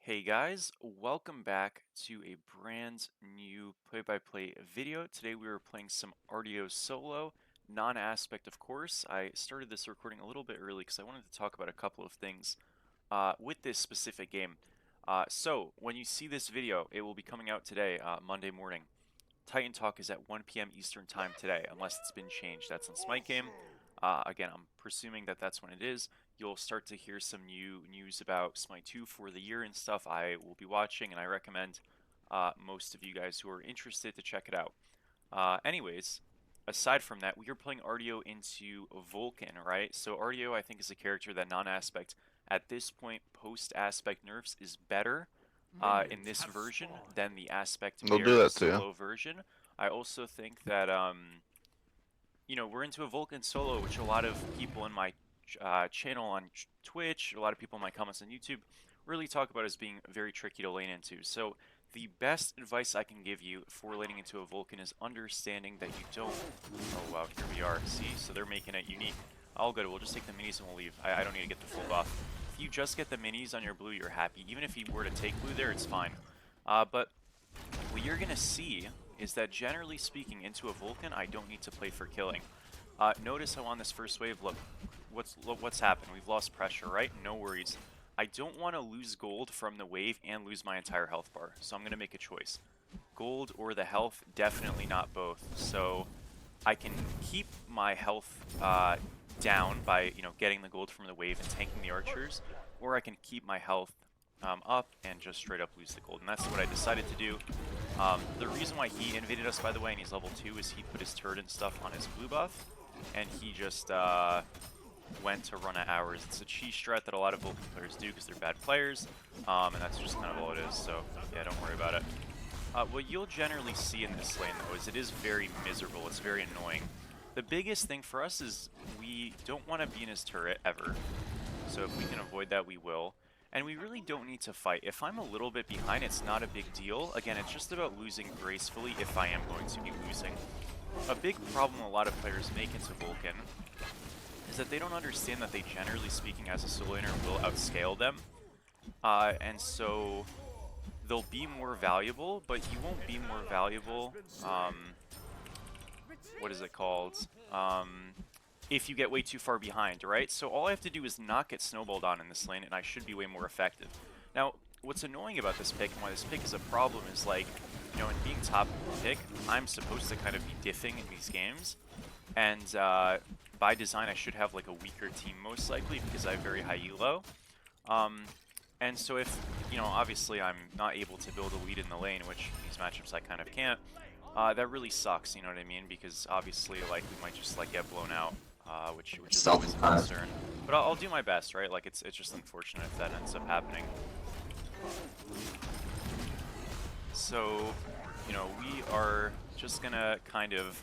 Hey guys, welcome back to a brand new play-by-play video. Today we were playing some Artio solo, non-aspect of course. I started this recording a little bit early because I wanted to talk about a couple of things with this specific game. So when you see this video, it will be coming out today, Monday morning. Titan Talk is at 1 p.m. Eastern Time today, unless it's been changed. That's on Smite game. Again, I'm presuming that that's when it is. You'll start to hear some new news about Smite 2 for the year and stuff. I will be watching, and I recommend most of you guys who are interested to check it out. Anyways, aside from that, we are playing Artio into Vulcan, right? So Artio, I think, is a character that non-aspect, at this point, post-aspect nerfs, is better in this version than the aspect They'll do bare that to you. solo version. I also think that we're into a Vulcan solo, which a lot of people in my channel on Twitch, a lot of people in my comments on YouTube, really talk about as being very tricky to lane into. So the best advice I can give you for laning into a Vulcan is understanding that you don't. Oh wow, here we are. See, so they're making it unique. All good. We'll just take the minis and we'll leave. I don't need to get the full buff. If you just get the minis on your blue, you're happy. Even if you were to take blue there, it's fine. But what you're gonna see is that generally speaking, into a Vulcan, I don't need to play for killing. Notice how on this first wave, look what's happened. We've lost pressure, right? No worries. I don't want to lose gold from the wave and lose my entire health bar, so I'm gonna make a choice. Gold or the health, definitely not both. So I can keep my health down by getting the gold from the wave and tanking the archers, or I can keep my health up and just straight up lose the gold. And that's what I decided to do. The reason why he invaded us, by the way, and he's level 2, is he put his turret and stuff on his blue buff, and he just went to run at ours. It's a cheese strat that a lot of Vulcan players do because they're bad players, and that's just kind of all it is. So yeah, don't worry about it. What you'll generally see in this lane, though, is it is very miserable. It's very annoying. The biggest thing for us is we don't want to be in his turret ever. So if we can avoid that, we will. And we really don't need to fight. If I'm a little bit behind, it's not a big deal. Again, it's just about losing gracefully if I am going to be losing. A big problem a lot of players make into Vulcan is that they don't understand that they, generally speaking, as a solo laner, will outscale them. And so they'll be more valuable, but you won't be more valuable, what is it called? If you get way too far behind, right? So all I have to do is not get snowballed on in this lane, and I should be way more effective. Now, what's annoying about this pick, and why this pick is a problem, is like, in being top pick, I'm supposed to kind of be diffing in these games, and by design, I should have like a weaker team most likely because I have very high elo. And so if, obviously I'm not able to build a lead in the lane, which in these matchups I kind of can't, that really sucks, you know what I mean? Because obviously, like, we might just, like, get blown out, which is always a concern. But I'll do my best, right? Like, it's just unfortunate if that ends up happening. So, we are just gonna kind of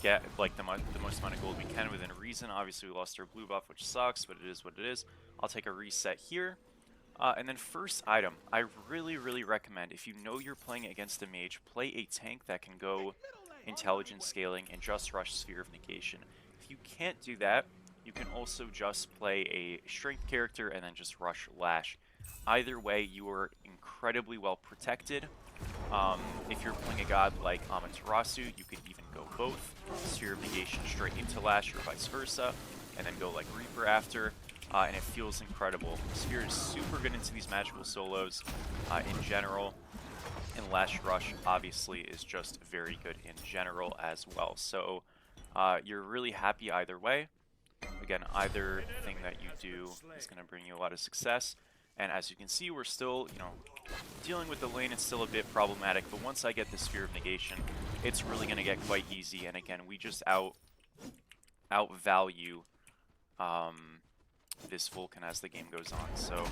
get, like, the most amount of gold we can within reason. Obviously, we lost our blue buff, which sucks, but it is what it is. I'll take a reset here. And then first item, I really, really recommend, if you know you're playing against a mage, play a tank that can go intelligence scaling and just rush Sphere of Negation. If you can't do that, you can also just play a strength character and then just rush Lash. Either way, you are incredibly well protected. If you're playing a god like Amaterasu, you could even go both. Sphere of Negation straight into Lash or vice versa, and then go like Reaper after. And it feels incredible. Sphere is super good into these magical solos in general, and Lash Rush obviously is just very good in general as well. So you're really happy either way. Again, either thing that you do is going to bring you a lot of success. And as you can see, we're still, dealing with the lane. It's still a bit problematic, but once I get the Sphere of Negation, it's really going to get quite easy. And again, we just outvalue this Vulcan as the game goes on. So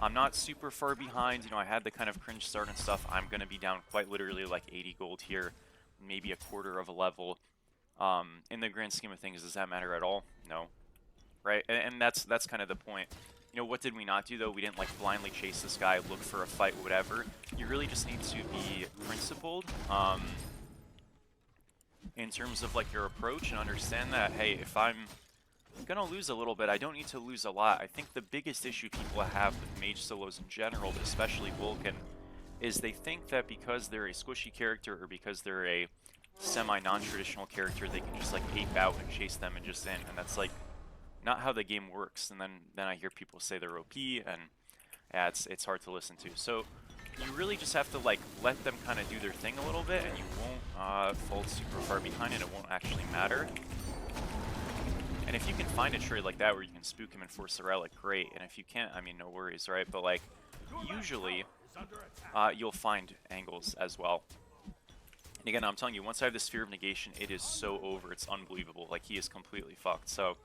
I'm not super far behind. I had the kind of cringe start and stuff. I'm going to be down quite literally like 80 gold here, maybe a quarter of a level. In the grand scheme of things, does that matter at all? No. Right? And that's kind of the point. What did we not do, though? We didn't, like, blindly chase this guy, look for a fight, whatever. You really just need to be principled in terms of, like, your approach and understand that, hey, if I'm gonna lose a little bit. I don't need to lose a lot. I think the biggest issue people have with mage solos in general, but especially Vulcan, is they think that because they're a squishy character or because they're a semi-non-traditional character, they can just like ape out and chase them and just in, and that's like not how the game works. And then I hear people say they're OP, and yeah, it's hard to listen to. So you really just have to like let them kind of do their thing a little bit, and you won't fall super far behind, and it won't actually matter. And if you can find a trade like that where you can spook him and force a relic, great. And if you can't, I mean, no worries, right? But like, usually, you'll find angles as well. And again, I'm telling you, once I have the Sphere of Negation, it is so over. It's unbelievable. Like, he is completely fucked. So,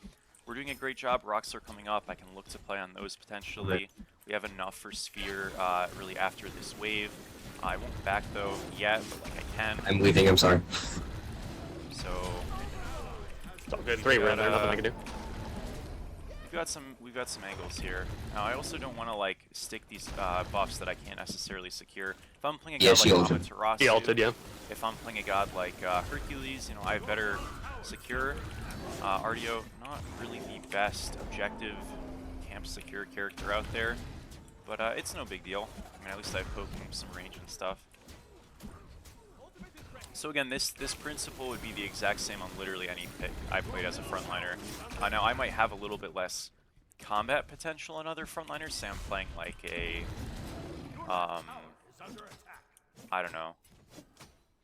we're doing a great job. Rocks are coming up. I can look to play on those potentially. We have enough for Sphere really after this wave. I won't back, though, yet, but like I can. I'm leaving, I'm sorry. So... It's all good. 3 round there, nothing I can do. We've got some angles here. Now I also don't want to like stick these buffs that I can't necessarily secure. If I'm playing a god like Amaterasu, he ulted, yeah. If I'm playing a god like Hercules, you know, I have better secure. Artio, not really the best objective camp secure character out there, but it's no big deal. I mean, at least I've poked him some range and stuff. So again, this principle would be the exact same on literally any pick I played as a frontliner. Now I might have a little bit less combat potential in other frontliners. Say I'm playing like a, I don't know,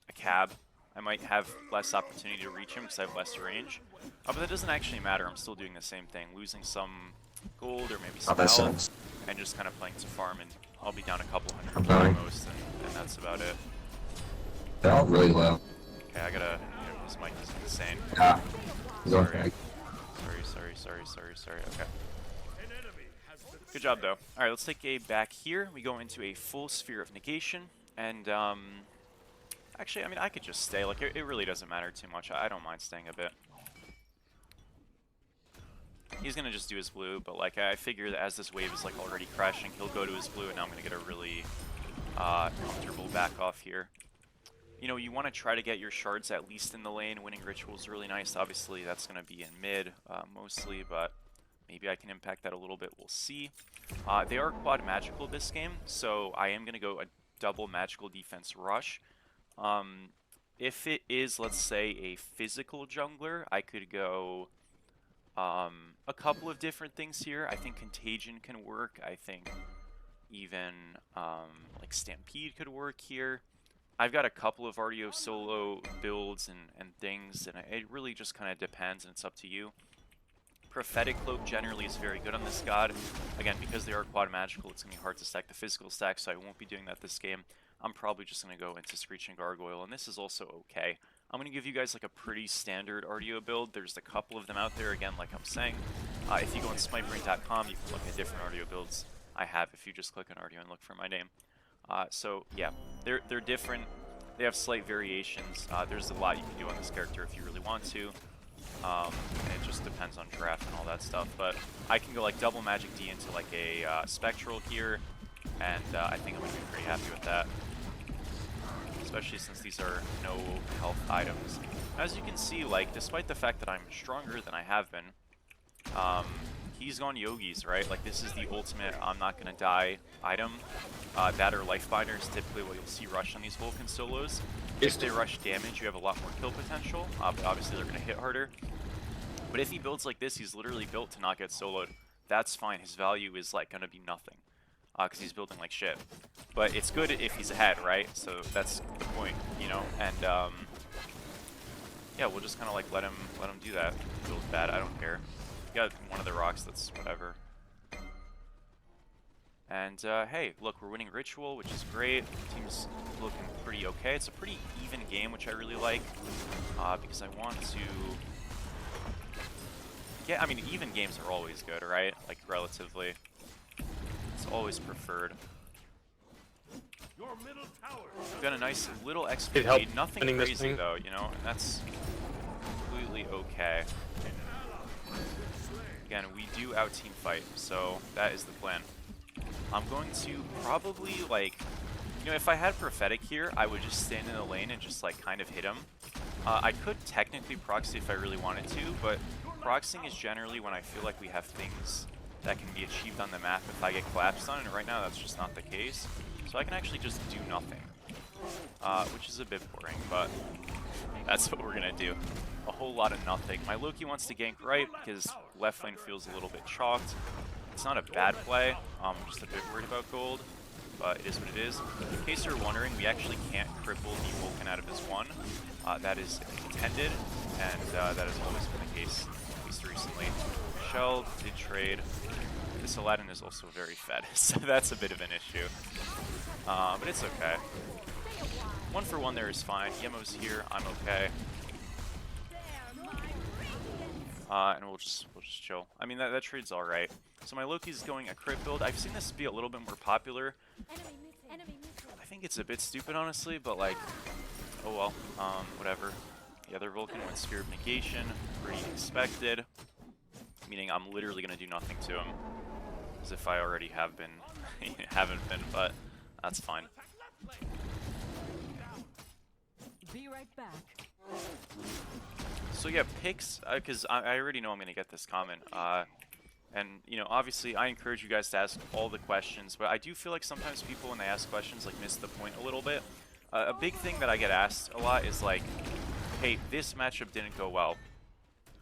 a cab. I might have less opportunity to reach him because I have less range. But that doesn't actually matter. I'm still doing the same thing, losing some gold or maybe some health, and just kind of playing to farm. And I'll be down a couple hundred at most, and that's about it. They're all really low. Okay, I gotta... this mic is insane. Yeah. Sorry. Sorry. Okay. Good job, though. Alright, let's take a back here. We go into a full Sphere of Negation. And, actually, I mean, I could just stay. Like, it really doesn't matter too much. I don't mind staying a bit. He's gonna just do his blue, but, like, I figure that as this wave is, like, already crashing, he'll go to his blue, and now I'm gonna get a really, comfortable back off here. You know, you want to try to get your shards at least in the lane. Winning Ritual is really nice. Obviously, that's going to be in mid, mostly, but maybe I can impact that a little bit. We'll see. They are quad magical this game, so I am going to go a double magical defense rush. If it is, let's say, a physical jungler, I could go a couple of different things here. I think Contagion can work. I think even like Stampede could work here. I've got a couple of Artio solo builds and things, and it really just kind of depends, and it's up to you. Prophetic Cloak generally is very good on this god. Again, because they are quad magical, it's going to be hard to stack the physical stack, so I won't be doing that this game. I'm probably just going to go into Screeching Gargoyle, and this is also okay. I'm going to give you guys like a pretty standard Artio build. There's a couple of them out there, again, like I'm saying. If you go on smitebrain.com, you can look at different Artio builds I have if you just click on Artio and look for my name. So yeah, they're different. They have slight variations. There's a lot you can do on this character if you really want to. It just depends on draft and all that stuff. But I can go like double Magic D into like a Spectral here, and I think I'm going to be pretty happy with that. Especially since these are no health items. As you can see, like despite the fact that I'm stronger than I have been, he's gone Yogis, right? Like this is the ultimate I'm not gonna die item. That or Lifebinder is typically what you'll see rush on these Vulcan solos. If they rush damage, you have a lot more kill potential, but obviously they're gonna hit harder. But if he builds like this, he's literally built to not get soloed. That's fine, his value is like gonna be nothing. Because he's building like shit. But it's good if he's ahead, right? So that's the point, you know? And yeah, we'll just kinda like let him do that. Build bad, I don't care. Got one of the rocks, that's whatever. And hey, look, we're winning Ritual, which is great. Team's looking pretty okay. It's a pretty even game, which I really like, because I want to get. I mean, even games are always good, right? Like relatively, it's always preferred. We've got a nice little XP lead. Nothing crazy though, you know, and that's completely okay. Again, we do out-team fight, so that is the plan. I'm going to probably, like, you know, if I had Prophetic here, I would just stand in the lane and just, like, kind of hit him. I could technically proxy if I really wanted to, but proxying is generally when I feel like we have things that can be achieved on the map if I get collapsed on, and right now that's just not the case. So I can actually just do nothing, which is a bit boring, but that's what we're gonna do. A whole lot of nothing. My Loki wants to gank right because left lane feels a little bit chalked. It's not a bad play, I'm just a bit worried about gold, but it is what it is. In case you're wondering, we actually can't cripple the Vulcan out of his one. That is intended, and that has always been the case, at least recently. Shell did trade. This Aladdin is also very fed, so that's a bit of an issue. But it's okay. 1 for 1 there is fine. Yemo's here, I'm okay. And we'll just chill. I mean, that trade's alright. So my Loki's going a crit build. I've seen this be a little bit more popular. I think it's a bit stupid, honestly, but like, oh well, whatever. The other Vulcan went Spear of Negation, pretty expected. Meaning I'm literally gonna do nothing to him. As if I already have been, haven't been, but that's fine. Be right back. So yeah, picks, because I already know I'm gonna get this comment. And, you know, obviously I encourage you guys to ask all the questions, but I do feel like sometimes people, when they ask questions, like, miss the point a little bit. A big thing that I get asked a lot is like, hey, this matchup didn't go well.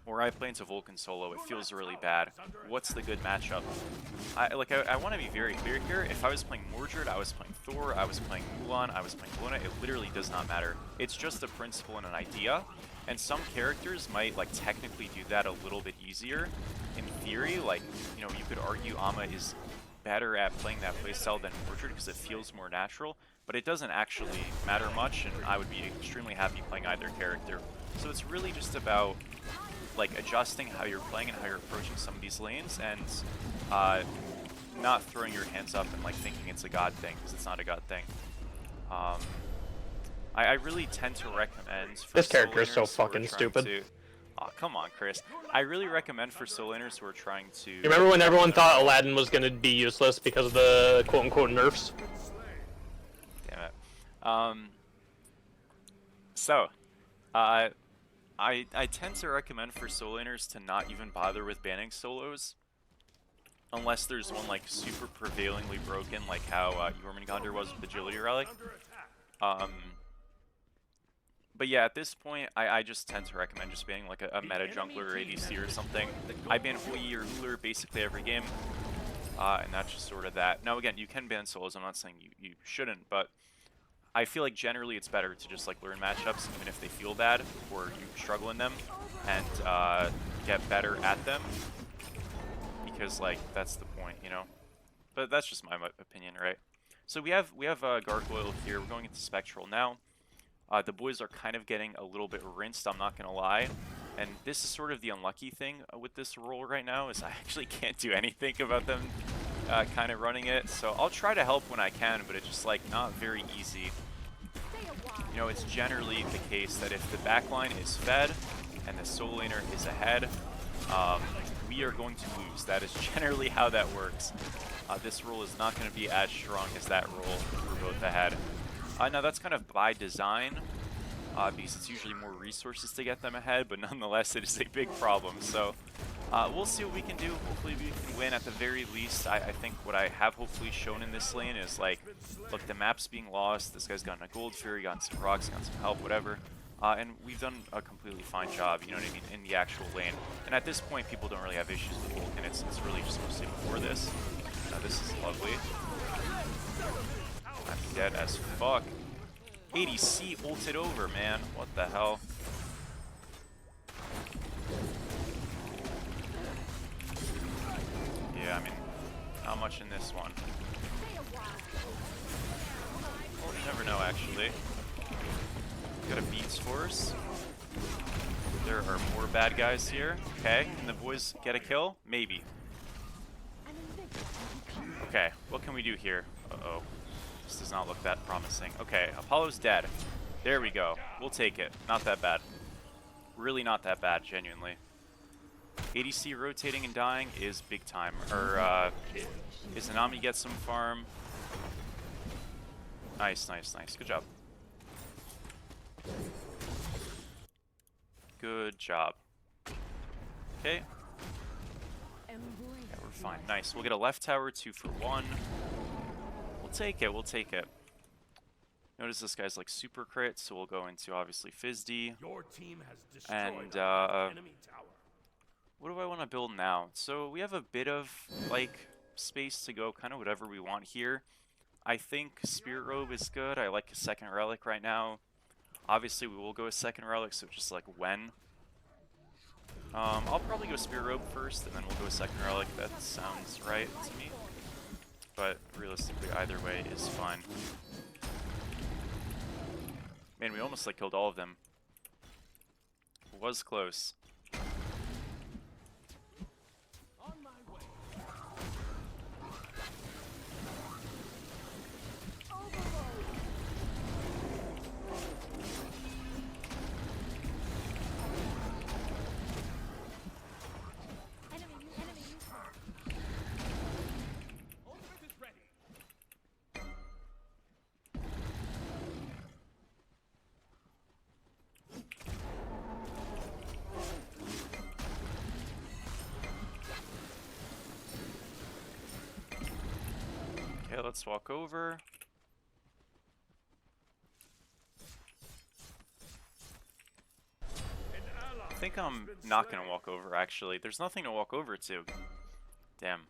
Or I play into Vulcan solo, it feels really bad. What's the good matchup? I want to be very clear here. If I was playing Mordred, I was playing Thor, I was playing Mulan, I was playing Luna, it literally does not matter. It's just a principle and an idea. And some characters might, like, technically do that a little bit easier. In theory, like, you know, you could argue Amma is better at playing that playstyle than Mordred because it feels more natural, but it doesn't actually matter much, and I would be extremely happy playing either character. So it's really just about, like, adjusting how you're playing and how you're approaching some of these lanes, and not throwing your hands up and, like, thinking it's a god thing, because it's not a god thing. I really tend to recommend for This character is so soul laners who are fucking trying stupid. to... Aw, come on, Chris. I really recommend for soul laners who are trying to... You remember when everyone thought Aladdin was gonna be useless because of the quote-unquote nerfs? Damn it. I tend to recommend for soul laners to not even bother with banning solos. Unless there's one, like, super prevailingly broken, like how Jormungandr was with Agility Relic. But yeah, at this point, I just tend to recommend just banning like a meta jungler or ADC or something. I ban Hui or Hooler basically every game, and that's just sort of that. Now again, you can ban solos, I'm not saying you shouldn't, but I feel like generally it's better to just like learn matchups, even if they feel bad, or you struggle in them, and get better at them, because like, that's the point, you know? But that's just my opinion, right? So we have Gargoyle here, we're going into Spectral now. The boys are kind of getting a little bit rinsed, I'm not gonna lie. And this is sort of the unlucky thing with this role right now, is I actually can't do anything about them kind of running it. So I'll try to help when I can, but it's just like not very easy. You know, it's generally the case that if the backline is fed and the soul laner is ahead, we are going to lose. That is generally how that works. This role is not going to be as strong as that role if we're both ahead. Now that's kind of by design, because it's usually more resources to get them ahead, but nonetheless it is a big problem. So we'll see what we can do. Hopefully we can win at the very least. I think what I have hopefully shown in this lane is like, look, the map's being lost, this guy's gotten a gold fury, gotten some rocks, gotten some help, whatever. And we've done a completely fine job, you know what I mean, in the actual lane. And at this point people don't really have issues with Vulcan, it's really just mostly before this. This is lovely. I'm dead as fuck. ADC ulted over, man. What the hell? Yeah, I mean, not much in this one. Well, you never know, actually. Got a Beats Force. There are more bad guys here. Okay, can the boys get a kill? Maybe. Okay, what can we do here? Uh-oh. This does not look that promising. Okay, Apollo's dead. There we go. We'll take it. Not that bad. Really not that bad, genuinely. ADC rotating and dying is big time. Or, is Anami get some farm? Nice, nice, nice. Good job. Good job. Okay. Embrace Yeah, we're the fine. light. Nice. We'll get a left tower, 2 for 1. We'll take it. We'll take it. Notice this guy's like super crit, so we'll go into obviously Fizzd. Your team has destroyed And a enemy tower. what do I want to build now? So we have a bit of like space to go, kind of whatever we want here. I think Spirit Robe is good. I like a second relic right now. Obviously, we will go a second relic, so just like when. I'll probably go Spirit Robe first, and then we'll go a second relic. That sounds right to me. But realistically, either way is fine. Man, we almost like killed all of them. Was close. On my way. Ultimate is ready. Okay, let's walk over. An ally I think has I'm been not slain. gonna walk over actually. There's nothing to walk over to. Damn.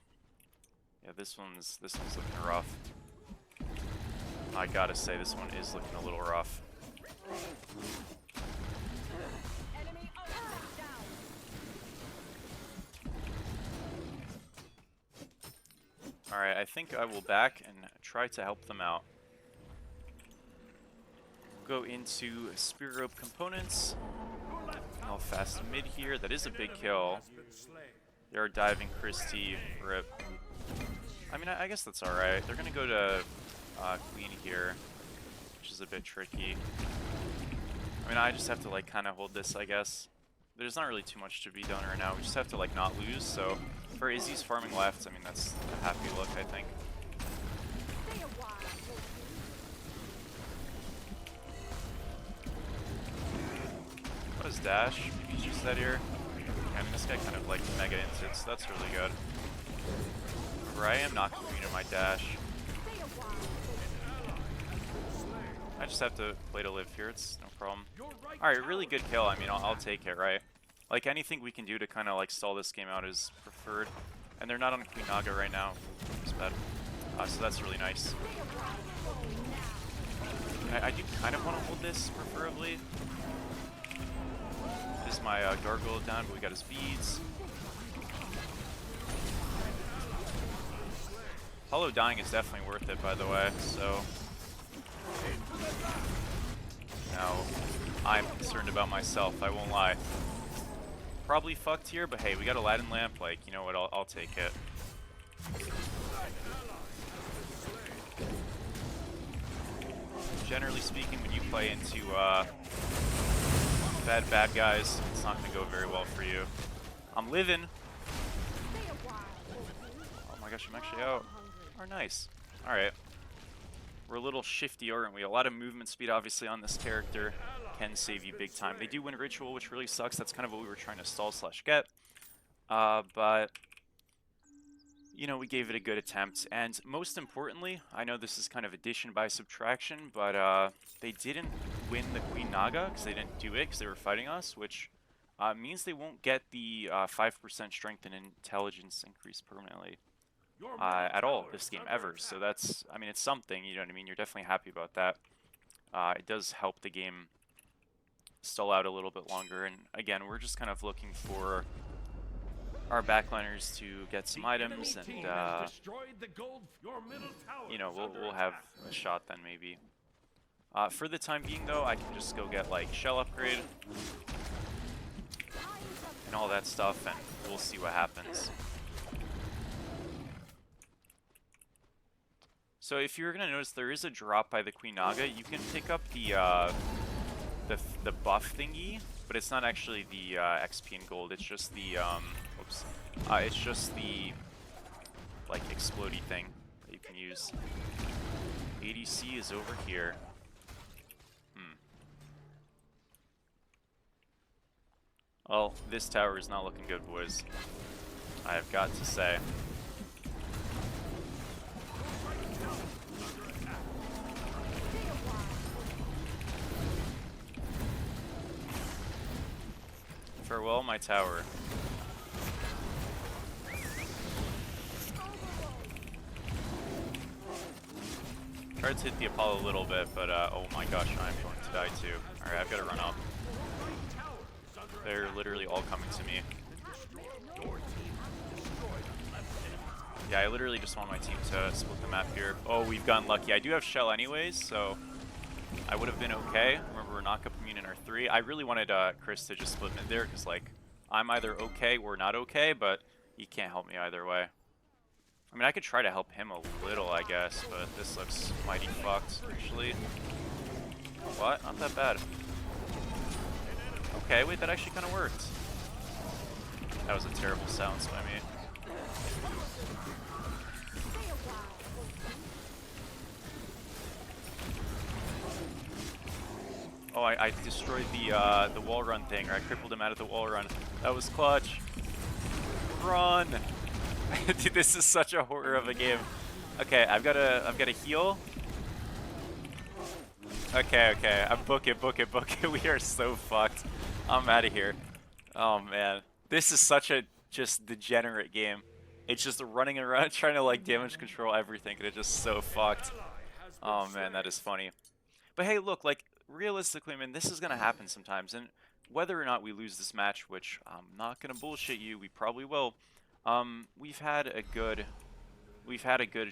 Yeah, this one's looking rough. I gotta say this one is looking a little rough. Enemy ultimate down. Alright, I think I will back and try to help them out. Go into Spirit Robe components. Your left I'll tower fast mid here. That is a an big enemy kill. has been slain. They are diving Christie. Rip. I mean, I guess that's alright. They're gonna go to Queen here, which is a bit tricky. I mean, I just have to like kind of hold this, I guess. There's not really too much to be done right now. We just have to like not lose. So for Izzy's farming left, I mean, that's a happy look, I think. Stay a while. What is dash? Maybe he's just that here. I mean, this guy kind of like mega ints, so that's really good. Remember, I am not Queen in my dash. Stay a while. I just have to play to live here. It's no problem. Your right Alright, really tower good kill. I mean, I'll take it, right? Like, anything we can do to kind of, like, stall this game out is preferred. And they're not on Queen Naga right now. It's bad. So that's really nice. I do kind of want to hold this, preferably. This is my gargoyle down, but we got his beads. Hollow dying is definitely worth it, by the way, so... Now, I'm concerned about myself, I won't lie. Probably fucked here, but hey, we got Aladdin Lamp, like, you know what, I'll take it. Generally speaking, when you play into bad guys, it's not going to go very well for you. I'm living. Stay a while. Oh my gosh, I'm actually out. Oh, nice. Alright. We're a little shifty, aren't we? A lot of movement speed, obviously, on this character can save you big time. They do win Ritual, which really sucks. That's kind of what we were trying to stall/get. But, you know, we gave it a good attempt. And most importantly, I know this is kind of addition by subtraction, but they didn't win the Queen Naga because they didn't do it because they were fighting us, which means they won't get the 5% strength and intelligence increase permanently. Your At all tower this is game under ever. attack. So that's, I mean, it's something, you know what I mean? You're definitely happy about that. It does help the game stall out a little bit longer. And again, we're just kind of looking for our backliners to get some The items, enemy and team has destroyed the gold. Your middle tower you know, is we'll under have attack. a shot then maybe. For the time being though, I can just go get like shell upgrade and all that stuff, and we'll see what happens. So if you're gonna notice, there is a drop by the Queen Naga. You can pick up the buff thingy, but it's not actually the XP and gold. It's just the oops. It's just the like explodey thing that you can use. ADC is over here. Well, this tower is not looking good, boys. I have got to say. Farewell, my tower. Tried to hit the Apollo a little bit, but oh my gosh, I'm going to die too. Alright, I've got to run up. They're literally all coming to me. Yeah, I literally just want my team to split the map here. Oh, we've gotten lucky. I do have Shell anyways, so I would have been okay. Remember, we're knock-up immune in our 3. I really wanted Chris to just split mid there, because, like, I'm either okay or not okay, but he can't help me either way. I mean, I could try to help him a little, I guess, but this looks mighty fucked, actually. What? Not that bad. Okay, wait, that actually kind of worked. That was a terrible silence by me. Oh, I destroyed the wall run thing, or I crippled him out of the wall run. That was clutch. Run! Dude, this is such a horror of a game. Okay, I've got to heal. Okay, I'm book it. We are so fucked. I'm out of here. Oh man, this is such a just degenerate game. It's just running around trying to like damage control everything, and it's just so fucked. Oh man, that is funny. But hey, look, like realistically, man, this is gonna happen sometimes, and whether or not we lose this match, which I'm not gonna bullshit you, we probably will. We've had a good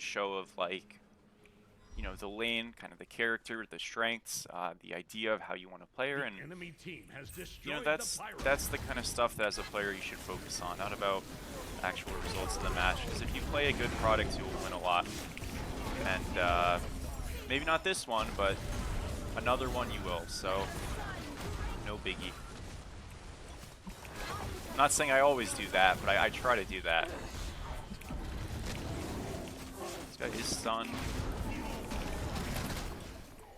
show of like, you know, the lane, kind of the character, the strengths, the idea of how you want to play her, and Enemy team has destroyed you know that's the kind of stuff that as a player you should focus on, not about actual results of the match. Because if you play a good product, you will win a lot, and maybe not this one, but another one you will. So no biggie. Not saying I always do that, but I try to do that. This guy is stunned.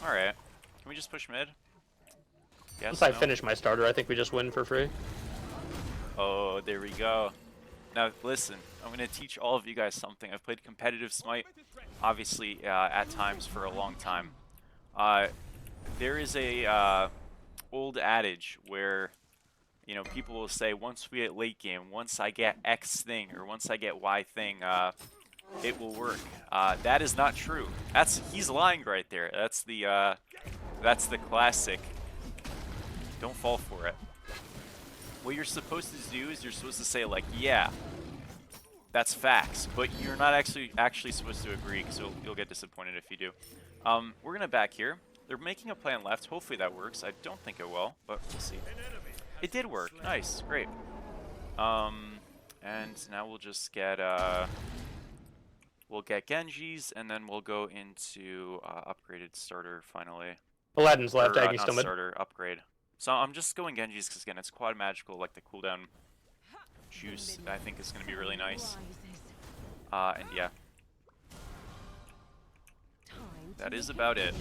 Alright. Can we just push mid? Yes, Once I no? finish my starter, I think we just win for free. Oh, there we go. Now, listen. I'm going to teach all of you guys something. I've played competitive Smite, obviously, at times for a long time. There is a old adage where, you know, people will say, once we get late game, once I get X thing, or once I get Y thing, it will work. That is not true. He's lying right there. That's the classic. Don't fall for it. What you're supposed to do is you're supposed to say like, yeah, that's facts, but you're not actually supposed to agree, because you'll get disappointed if you do. We're gonna back here. They're making a plan left. Hopefully that works. I don't think it will, but we'll see. It did work. Nice, great. And now we'll just get we'll get Genji's, and then we'll go into upgraded starter finally. Aladdin's left, Or, Aggi's not still mid. starter, upgrade. So I'm just going Genji's because again, it's quad magical, like the cooldown juice. I think is going to be really nice. And yeah, that is about it.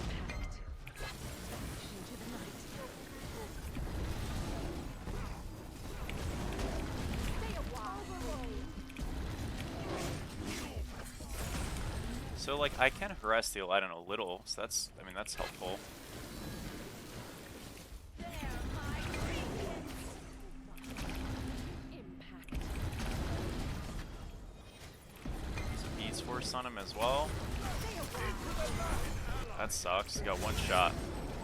So like I can harass the Aladdin a little, so that's helpful. There's a Beast Force on him as well. That sucks. He got one shot.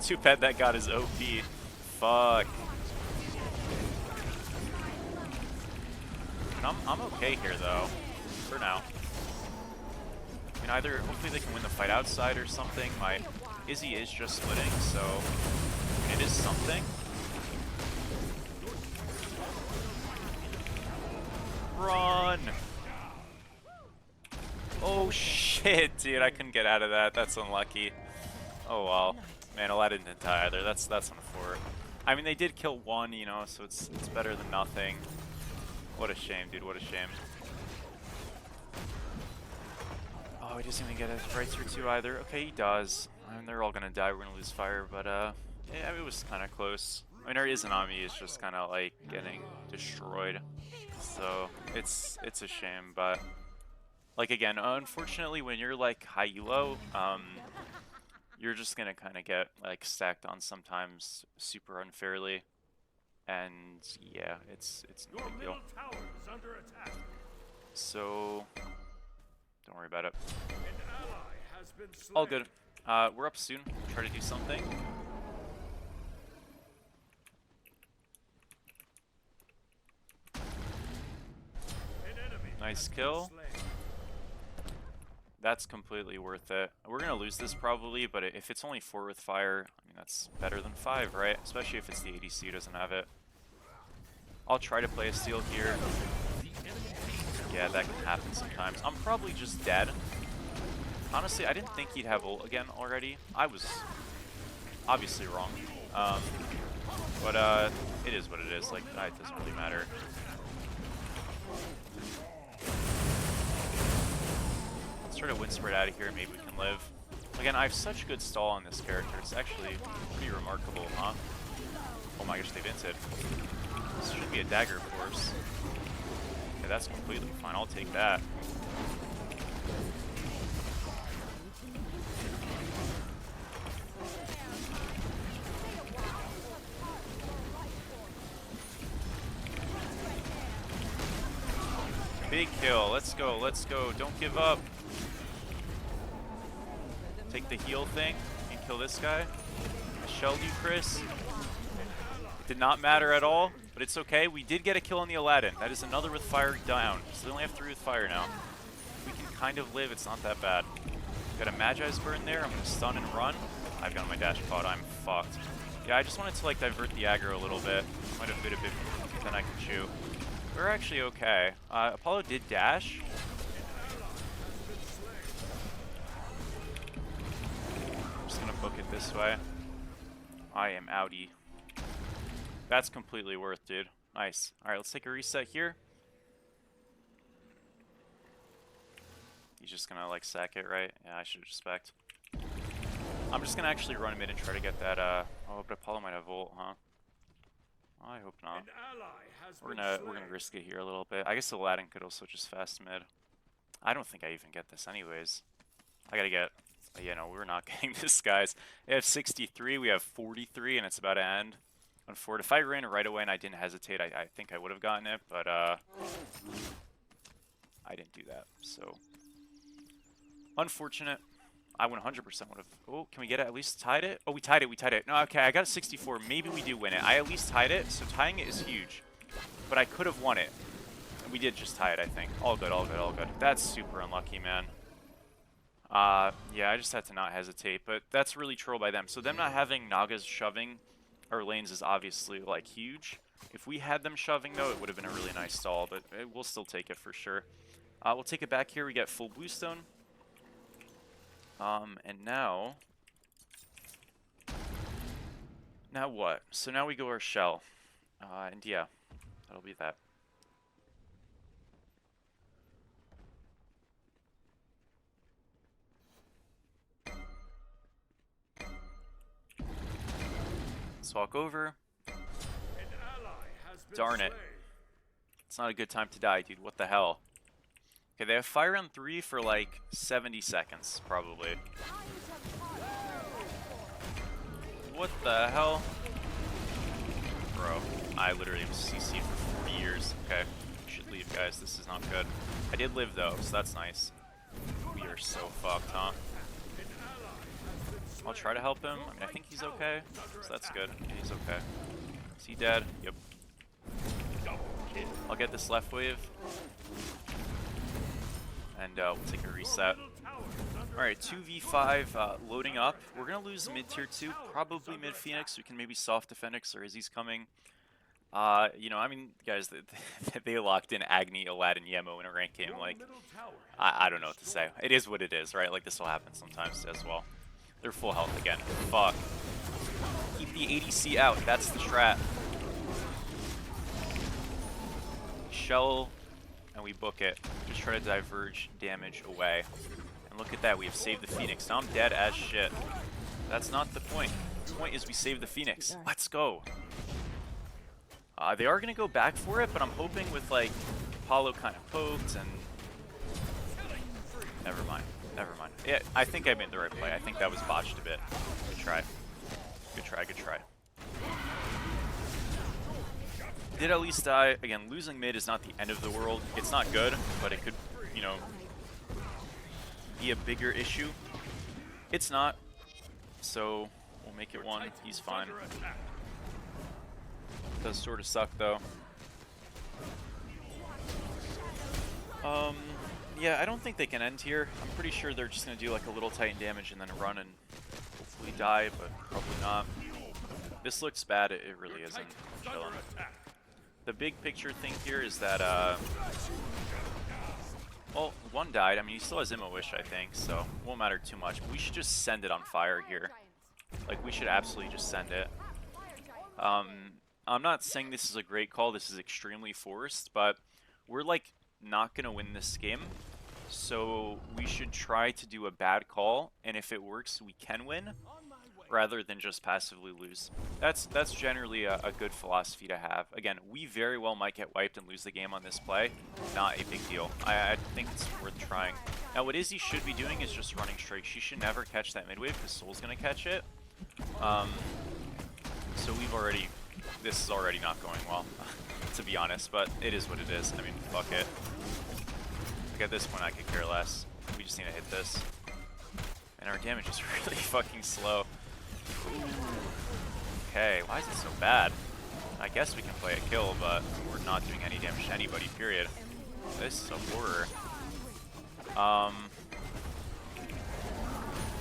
Too bad that got his OP. Fuck. I'm okay here though, for now. I mean, either hopefully they can win the fight outside or something. My Izzy is just splitting, so it is something. Run! Oh shit, dude! I couldn't get out of that. That's unlucky. Oh well. Man, Aladdin didn't die either. That's unfortunate. I mean, they did kill one, you know, so it's better than nothing. What a shame, dude. What a shame. Oh, he doesn't even get a right through two either. Okay, he does. I mean, they're all gonna die. We're gonna lose fire, but yeah, it was kind of close. I mean, our Izanami is just kind of like getting destroyed, so it's a shame. But like again, unfortunately, when you're like high elo, you're just gonna kind of get like stacked on sometimes super unfairly, and yeah, it's no Your big deal. middle tower is under attack. So don't worry about it. An ally has been slain. All good. We're up soon. Try to do something. An enemy Nice has been kill. slain. That's completely worth it. We're gonna lose this probably, but if it's only 4 with fire, I mean that's better than 5, right? Especially if it's the ADC who doesn't have it. I'll try to play a steal here. Yeah, that can happen sometimes. I'm probably just dead. Honestly, I didn't think he'd have ult again already. I was obviously wrong. But it is what it is. Like, it doesn't really matter. Let's try to win spread out of here. Maybe we can live. Again, I have such good stall on this character. It's actually pretty remarkable, huh? Oh my gosh, they've inted. This should be a dagger force. Okay, that's completely fine. I'll take that. Big kill. Let's go. Let's go. Don't give up. Take the heal thing and kill this guy. I shelled you, Chris. It did not matter at all, but it's okay. We did get a kill on the Aladdin. That is another with fire down. So they only have 3 with fire now. We can kind of live. It's not that bad. Got a Magi's burn there. I'm going to stun and run. I've got my dash pod. I'm fucked. Yeah, I just wanted to like divert the aggro a little bit. Might have been a bit than I could chew. We're actually okay. Apollo did dash. I'm just gonna book it this way. I am outie. That's completely worth, dude. Nice. Alright, let's take a reset here. He's just gonna like sack it, right? Yeah, I should respect. I'm just gonna actually run mid and try to get that oh, but Apollo might have ult, huh? I hope not. An ally has We're been gonna slain. risk it here a little bit. I guess Aladdin could also just fast mid. I don't think I even get this anyways. I gotta get. Yeah, no, we're not getting this, guys. They have 63, we have 43, and it's about to end. Unfortunately, if I ran right away and I didn't hesitate, I think I would have gotten it, but I didn't do that. So unfortunate. I 100% would have. Oh, can we get it? At least tied it? Oh, we tied it. We tied it. No, okay, I got a 64. Maybe we do win it. I at least tied it, so tying it is huge. But I could have won it. We did just tie it, I think. All good, all good, all good. That's super unlucky, man. Yeah, I just had to not hesitate, but that's really troll by them. So them not having Nagas shoving our lanes is obviously, like, huge. If we had them shoving, though, it would have been a really nice stall, but we'll still take it for sure. We'll take it back here. We get full blue stone. And now what? So now we go our shell. And yeah, that'll be that. Let's walk over. An ally has been Darn it. slain. It's not a good time to die, dude. What the hell? Okay, they have fire on 3 for like 70 seconds, probably. What the hell? Bro, I literally was CC'd for 4 years. Okay, we should leave, guys. This is not good. I did live, though, so that's nice. We are so fucked, huh? I'll try to help him. I mean, I think he's okay, so that's good. Yeah, he's okay. Is he dead? Yep. I'll get this left wave. And we'll take a reset. Alright, 2v5 loading up. We're going to lose mid tier 2, probably mid Phoenix. We can maybe soft defend X or Izzy's coming. You know, I mean, guys, they locked in Agni, Aladdin, Yemo in a ranked game. Like, I don't know what to say. It is what it is, right? Like, this will happen sometimes as well. They're full health again. Fuck. Keep the ADC out. That's the strat. Shell, and we book it. Just try to diverge damage away. And look at that. We have saved the Phoenix. Now I'm dead as shit. That's not the point. point is we save the Phoenix. Let's go. They are going to go back for it, but I'm hoping with, like, Apollo kind of poked and... Never mind. Never mind. Yeah, I think I made the right play. I think that was botched a bit. Good try. Good try, good try. Did at least die. Again, losing mid is not the end of the world. It's not good, but it could, you know, be a bigger issue. It's not. So, we'll make it one. He's fine. Does sort of suck, though. Yeah, I don't think they can end here. I'm pretty sure they're just going to do like a little Titan damage and then run and hopefully die, but probably not. This looks bad. It really isn't. Chilling. The big picture thing here is that, well, one died. I mean, he still has Immo Wish, I think, so it won't matter too much. We should just send it on fire here. Like, we should absolutely just send it. I'm not saying this is a great call. This is extremely forced, but we're, like, not going to win this game. So we should try to do a bad call, and if it works, we can win, rather than just passively lose. That's generally a good philosophy to have. Again, we very well might get wiped and lose the game on this play. Not a big deal. I think it's worth trying. Now, what Izzy should be doing is just running straight. She should never catch that mid wave, because Soul's going to catch it. So we've already... This is already not going well, to be honest, but it is what it is. I mean, fuck it. Like, at this point, I could care less. We just need to hit this. And our damage is really fucking slow. Ooh. Okay, why is it so bad? I guess we can play a kill, but we're not doing any damage to anybody, period. This is a horror.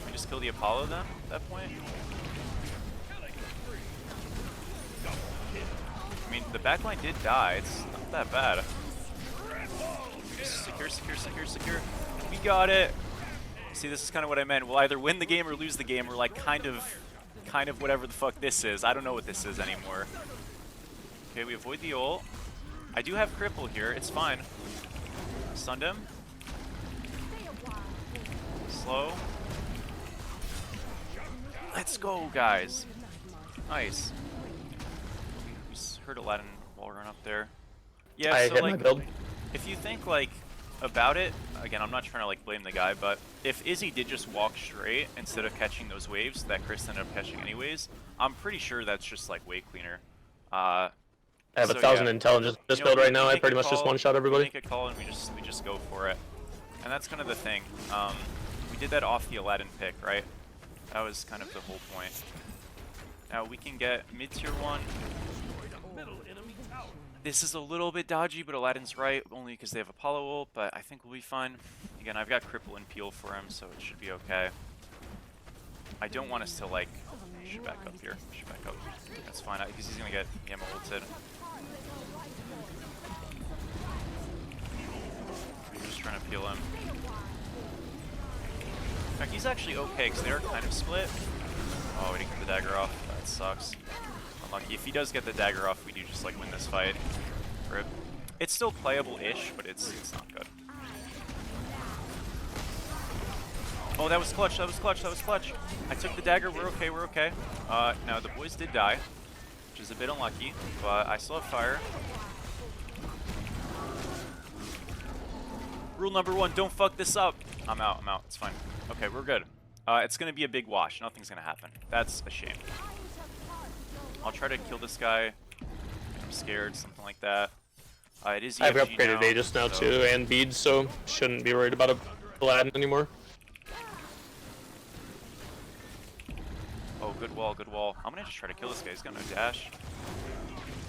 We just kill the Apollo then, at that point? I mean, the backline did die. It's not that bad. Secure, secure, secure, secure. We got it. See, this is kind of what I meant. We'll either win the game or lose the game. We're like kind of whatever the fuck this is. I don't know what this is anymore. Okay, we avoid the ult. I do have cripple here. It's fine. Stunned him. Slow. Let's go, guys. Nice. We heard Aladdin wall run up there. Yeah, I so hit like, my build. if you think like about it, again, I'm not trying to like blame the guy, but if Izzy did just walk straight instead of catching those waves that Chris ended up catching anyways, I'm pretty sure that's just like way cleaner. I have So, 1,000 yeah. intelligence. This You know, build we right now, I make a pretty much just call- one-shot we everybody. make a call and we just go for it, and that's kind of the thing. We did that off the Aladdin pick, right? That was kind of the whole point. Now we can get mid-tier 1. This is a little bit dodgy, but Aladdin's right, only because they have Apollo ult, but I think we'll be fine. Again, I've got Cripple and Peel for him, so it should be okay. I don't want us to, like... We should back up here. We should back up. That's fine, because he's going to get Yama ulted. I'm just trying to peel him. In fact, he's actually okay, because they are kind of split. Oh, we didn't get the dagger off. That sucks. Unlucky. If he does get the dagger off, we do just like win this fight. Rip. It's still playable-ish, but it's not good. Oh, that was clutch. That was clutch. That was clutch. I took the dagger. We're okay. We're okay. Now the boys did die, which is a bit unlucky, but I still have fire. Rule number 1: don't fuck this up. I'm out. I'm out. It's fine. Okay, we're good. It's gonna be a big wash. Nothing's gonna happen. That's a shame. I'll try to kill this guy. I'm scared, something like that. It is I've EFG upgraded now, Aegis now so- too, and beads, so shouldn't be worried about a Aladdin anymore. Oh, good wall, good wall. I'm gonna just try to kill this guy. He's got no dash.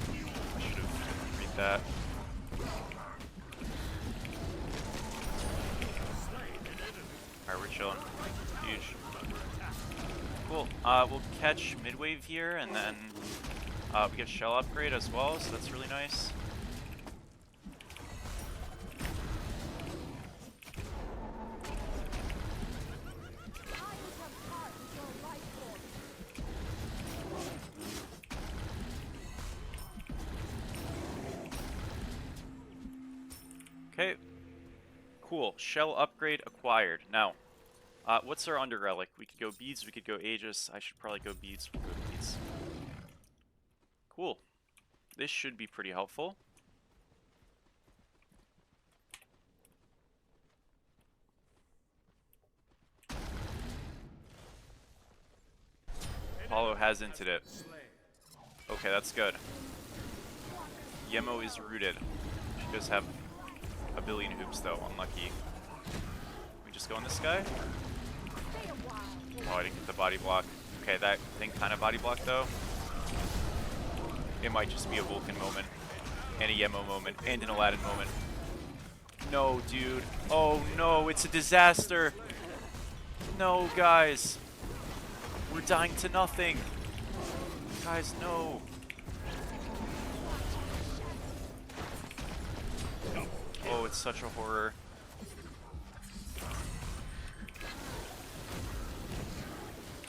I should have read that. Alright, we're chilling. Huge. Cool. We'll catch mid-wave here, and then we get shell upgrade as well, so that's really nice. Okay. Cool. Shell upgrade acquired. Now, What's our under relic? We could go beads, we could go Aegis. I should probably go beads. We'll go beads. Cool. This should be pretty helpful. Apollo has inted it. Okay, that's good. Yemo is rooted. She does have a billion hoops though, unlucky. We just go on this guy? Oh, I didn't get the body block. Okay, that thing kind of body blocked though. It might just be a Vulcan moment, and a Yemo moment, and an Aladdin moment. No, dude. Oh no, it's a disaster. No, guys. We're dying to nothing. Guys, no. Oh, it's such a horror.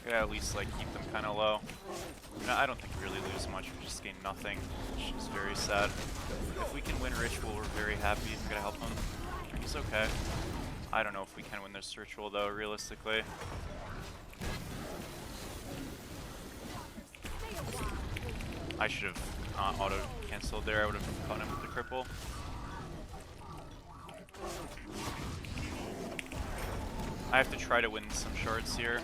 Yeah, at least like keep them kind of low. No, I don't think we really lose much. We just gain nothing, which is very sad. If we can win Ritual, we're very happy. We're gonna help him. He's okay. I don't know if we can win this Ritual though, realistically. I should have not auto-cancelled there. I would have caught him with the cripple. I have to try to win some shards here.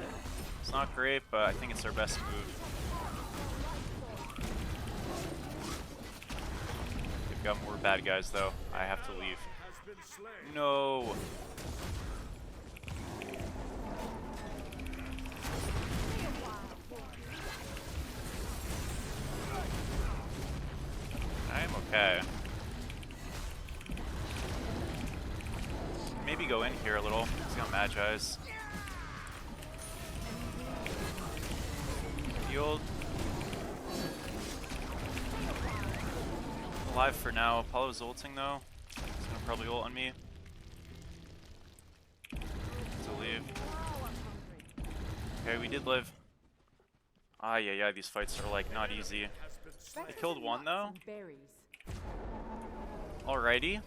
It's not great, but I think it's our best move. They've got more bad guys though. I have to leave. No. I'm okay. Maybe go in here a little. He's got Magi's. Healed. Alive for now. Apollo's ulting though. He's gonna probably ult on me. To leave. Okay, we did live. Ah, yeah, these fights are like not easy. They killed one though. Alrighty.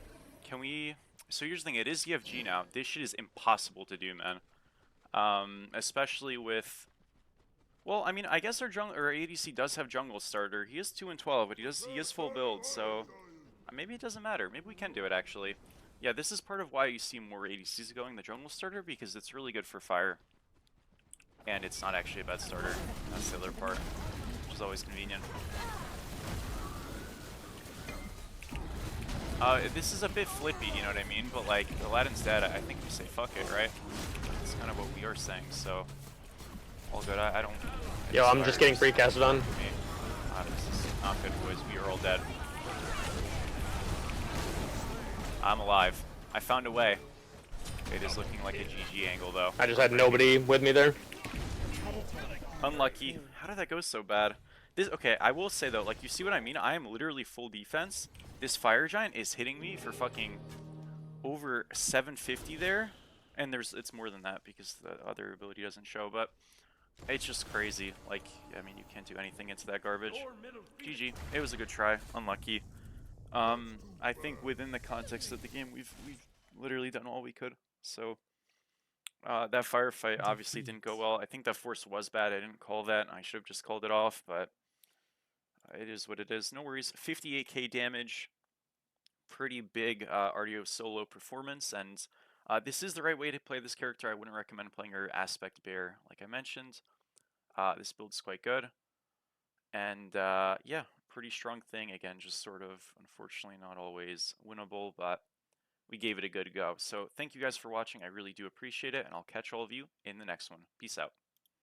Can we... So here's the thing, it is EFG now. This shit is impossible to do, man. Especially with... Well, I mean, I guess our jungle or ADC does have jungle starter. He is 2 and 12, but he is full build, so maybe it doesn't matter. Maybe we can do it actually. Yeah, this is part of why you see more ADCs going the jungle starter, because it's really good for fire. And it's not actually a bad starter. That's the other part, which is always convenient. This is a bit flippy, you know what I mean? But like, Aladdin's dead, I think we say fuck it, right? That's kind of what we are saying, so... All good, I don't... Yo, I'm just getting precasted on. This is not good, boys. We are all dead. I'm alive. I found a way. It is looking like a GG angle, though. I just had nobody with me there. Unlucky. How did that go so bad? This okay, I will say, though, like, you see what I mean? I am literally full defense. This Fire Giant is hitting me for fucking over 750 there. And it's more than that because the other ability doesn't show, but... It's just crazy. Like, I mean, you can't do anything into that garbage. GG. It was a good try. Unlucky. I think within the context of the game, we've literally done all we could. So that firefight obviously didn't go well. I think that force was bad. I didn't call that. I should have just called it off, but it is what it is. No worries. 58k damage. Pretty big Artio solo performance, and this is the right way to play this character. I wouldn't recommend playing her Aspect Bear, like I mentioned. This build's quite good. And yeah, pretty strong thing. Again, just sort of, unfortunately, not always winnable, but we gave it a good go. So thank you guys for watching. I really do appreciate it, and I'll catch all of you in the next one. Peace out.